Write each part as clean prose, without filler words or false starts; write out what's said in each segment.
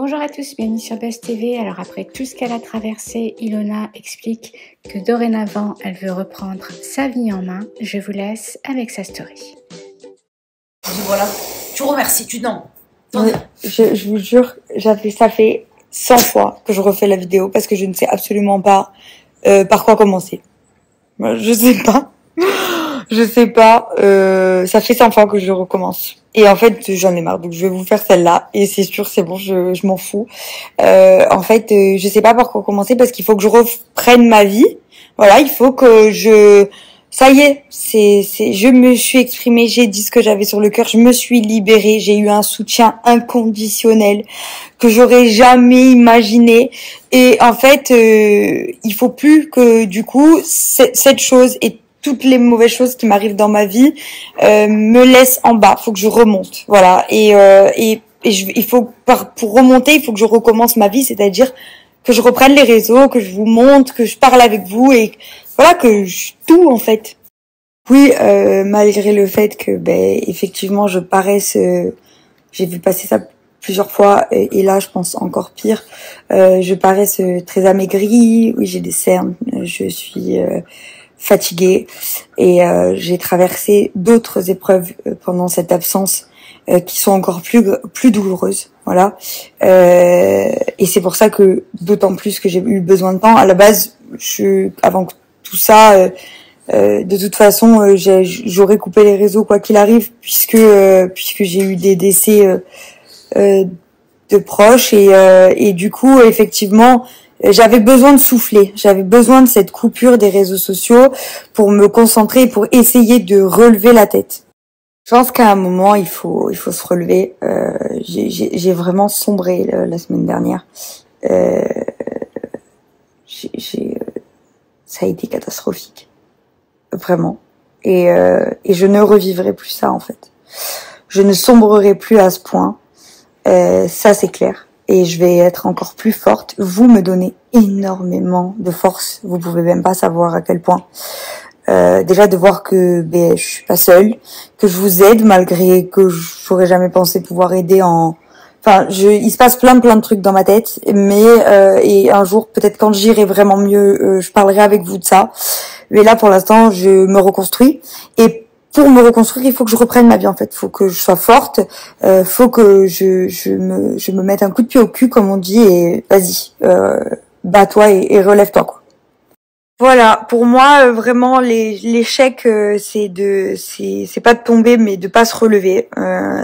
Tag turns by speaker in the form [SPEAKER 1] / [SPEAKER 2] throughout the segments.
[SPEAKER 1] Bonjour à tous, bienvenue sur Buzz TV. Alors après tout ce qu'elle a traversé, Ilona explique que dorénavant, elle veut reprendre sa vie en main. Je vous laisse avec sa story.
[SPEAKER 2] Voilà, tu remercies, tu non.
[SPEAKER 3] Oui, je vous jure, ça fait 100 fois que je refais la vidéo parce que je ne sais absolument pas par quoi commencer. Je sais pas. Je sais pas. Ça fait 100 fois que je recommence. Et en fait, j'en ai marre. Donc je vais vous faire celle-là. Et c'est sûr, c'est bon, je m'en fous. En fait, je sais pas par quoi commencer parce qu'il faut que je reprenne ma vie. Voilà, il faut que ça y est, je me suis exprimée, j'ai dit ce que j'avais sur le cœur, je me suis libérée, j'ai eu un soutien inconditionnel que j'aurais jamais imaginé. Et en fait, il faut plus que du coup cette chose et toutes les mauvaises choses qui m'arrivent dans ma vie me laissent en bas. Faut que je remonte, voilà. Il faut pour remonter, il faut que je recommence ma vie, c'est-à-dire que je reprenne les réseaux, que je vous montre, que je parle avec vous et voilà tout en fait. Oui, malgré le fait que effectivement je paraisse, j'ai vu passer ça plusieurs fois et là je pense encore pire. Je paraisse très amaigrie, oui j'ai des cernes, je suis fatiguée et j'ai traversé d'autres épreuves pendant cette absence qui sont encore plus douloureuses. Voilà. Et c'est pour ça que d'autant plus que j'ai eu besoin de temps. À la base, avant que tout ça, de toute façon, j'aurais coupé les réseaux quoi qu'il arrive, puisque j'ai eu des décès de proches et du coup, effectivement, j'avais besoin de souffler. J'avais besoin de cette coupure des réseaux sociaux pour me concentrer, pour essayer de relever la tête. Je pense qu'à un moment, il faut se relever. J'ai vraiment sombré la semaine dernière. Ça a été catastrophique, vraiment. Et je ne revivrai plus ça en fait. Je ne sombrerai plus à ce point. Ça c'est clair. Et je vais être encore plus forte. Vous me donnez énormément de force. Vous pouvez même pas savoir à quel point. Déjà de voir que je suis pas seule, que je vous aide malgré que j'aurais jamais pensé pouvoir aider il se passe plein de trucs dans ma tête, mais et un jour peut-être quand j'irai vraiment mieux, je parlerai avec vous de ça. Mais là pour l'instant, je me reconstruis et pour me reconstruire, il faut que je reprenne ma vie en fait, faut que je sois forte, faut que je me mette un coup de pied au cul comme on dit et vas-y, bats-toi et relève-toi quoi. Voilà, pour moi vraiment l'échec c'est pas de tomber mais de pas se relever.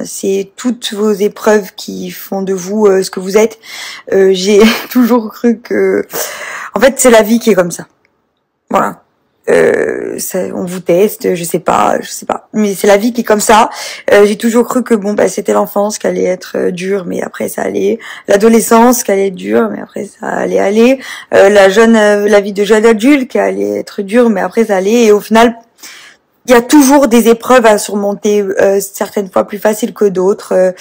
[SPEAKER 3] C'est toutes vos épreuves qui font de vous ce que vous êtes. J'ai toujours cru que en fait c'est la vie qui est comme ça. Voilà. On vous teste, je sais pas, mais c'est la vie qui est comme ça. J'ai toujours cru que c'était l'enfance qui allait être dure, mais après ça allait, l'adolescence qui allait être dure, mais après ça allait aller, la vie de jeune adulte qui allait être dure, mais après ça allait, et au final il y a toujours des épreuves à surmonter, certaines fois plus faciles que d'autres,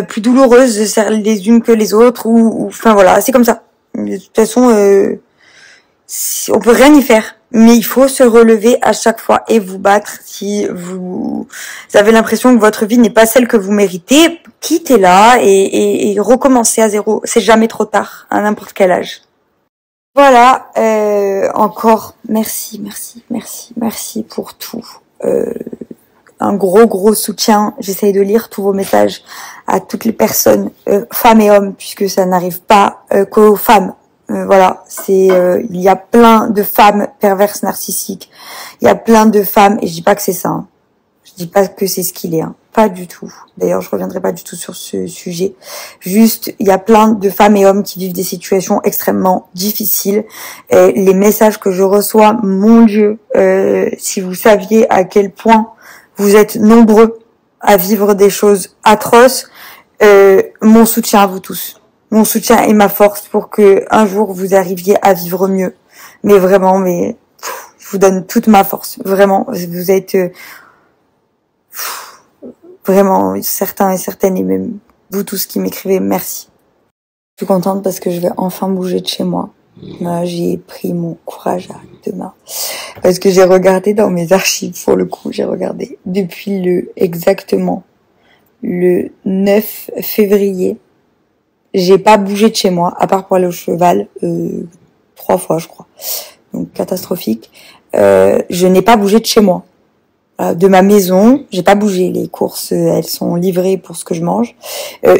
[SPEAKER 3] plus douloureuses les unes que les autres, enfin voilà, c'est comme ça. De toute façon, on peut rien y faire. Mais il faut se relever à chaque fois et vous battre si vous avez l'impression que votre vie n'est pas celle que vous méritez. Quittez-la et recommencez à zéro. C'est jamais trop tard, à n'importe quel âge. Voilà, encore merci pour tout. Un gros soutien. J'essaye de lire tous vos messages à toutes les personnes, femmes et hommes, puisque ça n'arrive pas qu'aux femmes. Voilà, il y a plein de femmes perverses narcissiques. Il y a plein de femmes, et je dis pas que c'est ça. Hein. Je dis pas que c'est ce qu'il est. Hein. Pas du tout. D'ailleurs, je reviendrai pas du tout sur ce sujet. Juste, il y a plein de femmes et hommes qui vivent des situations extrêmement difficiles. Et les messages que je reçois, mon Dieu, si vous saviez à quel point vous êtes nombreux à vivre des choses atroces, mon soutien à vous tous. Mon soutien et ma force pour que un jour vous arriviez à vivre mieux. Mais vraiment, je vous donne toute ma force. Vraiment, vous êtes vraiment certains et certaines et même vous tous qui m'écrivez, merci. Je suis contente parce que je vais enfin bouger de chez moi. J'ai pris mon courage à deux mains parce que j'ai regardé dans mes archives pour le coup, j'ai regardé depuis exactement le 9 février j'ai pas bougé de chez moi, à part pour aller au cheval, 3 fois, je crois. Donc, catastrophique. Je n'ai pas bougé de chez moi. De ma maison, j'ai pas bougé. Les courses, elles sont livrées pour ce que je mange.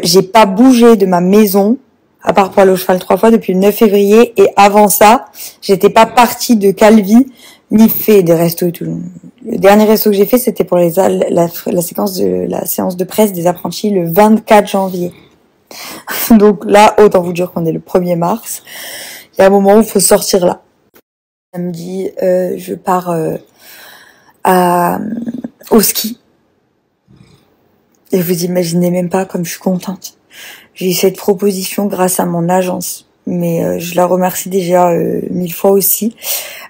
[SPEAKER 3] J'ai pas bougé de ma maison, à part pour aller au cheval 3 fois depuis le 9 février. Et avant ça, j'étais pas partie de Calvi, ni fait des restos et tout. Le dernier resto que j'ai fait, c'était pour la séance de presse des apprentis le 24 janvier. Donc là, autant vous dire qu'on est le 1er mars. Il y a un moment où il faut sortir là. Samedi, je pars au ski. Et vous imaginez même pas comme je suis contente. J'ai eu cette proposition grâce à mon agence. Mais je la remercie déjà 1000 fois aussi.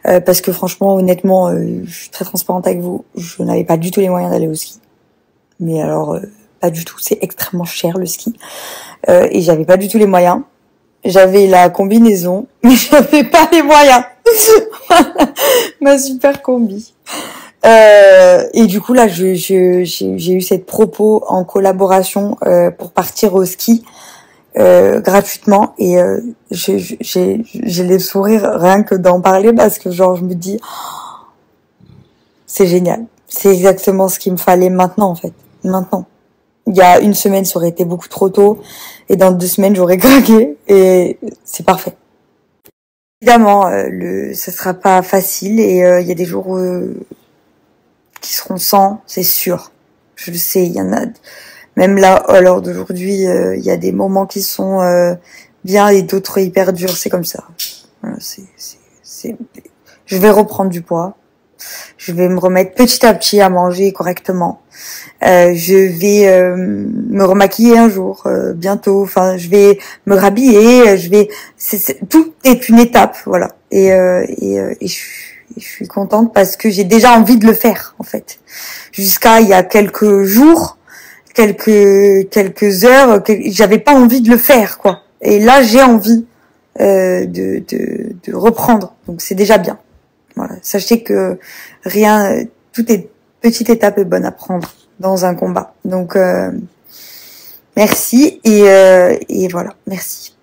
[SPEAKER 3] Parce que franchement, honnêtement, je suis très transparente avec vous. Je n'avais pas du tout les moyens d'aller au ski. Mais alors, pas du tout. C'est extrêmement cher le ski. Et j'avais pas du tout les moyens. J'avais la combinaison, mais j'avais pas les moyens. Ma super combi. Et du coup là, j'ai eu cette propos en collaboration pour partir au ski gratuitement et j'ai les sourires rien que d'en parler parce que genre je me dis c'est génial. C'est exactement ce qu'il me fallait maintenant en fait. Maintenant. Il y a 1 semaine, ça aurait été beaucoup trop tôt. Et dans 2 semaines, j'aurais craqué. Et c'est parfait. Évidemment, ça sera pas facile. Et il y a des jours qui seront sans, c'est sûr. Je le sais, il y en a. Même là, à l'heure d'aujourd'hui, il y a des moments qui sont bien et d'autres hyper durs. C'est comme ça. Voilà, je vais reprendre du poids. Je vais me remettre petit à petit à manger correctement. Je vais me remaquiller un jour bientôt. Enfin, je vais me rhabiller. Tout est une étape, voilà. Et je suis contente parce que j'ai déjà envie de le faire, en fait. Jusqu'à il y a quelques jours, quelques heures, j'avais pas envie de le faire, quoi. Et là, j'ai envie de reprendre. Donc c'est déjà bien. Voilà. Sachez que toute petite étape est bonne à prendre dans un combat. Donc merci et voilà, merci.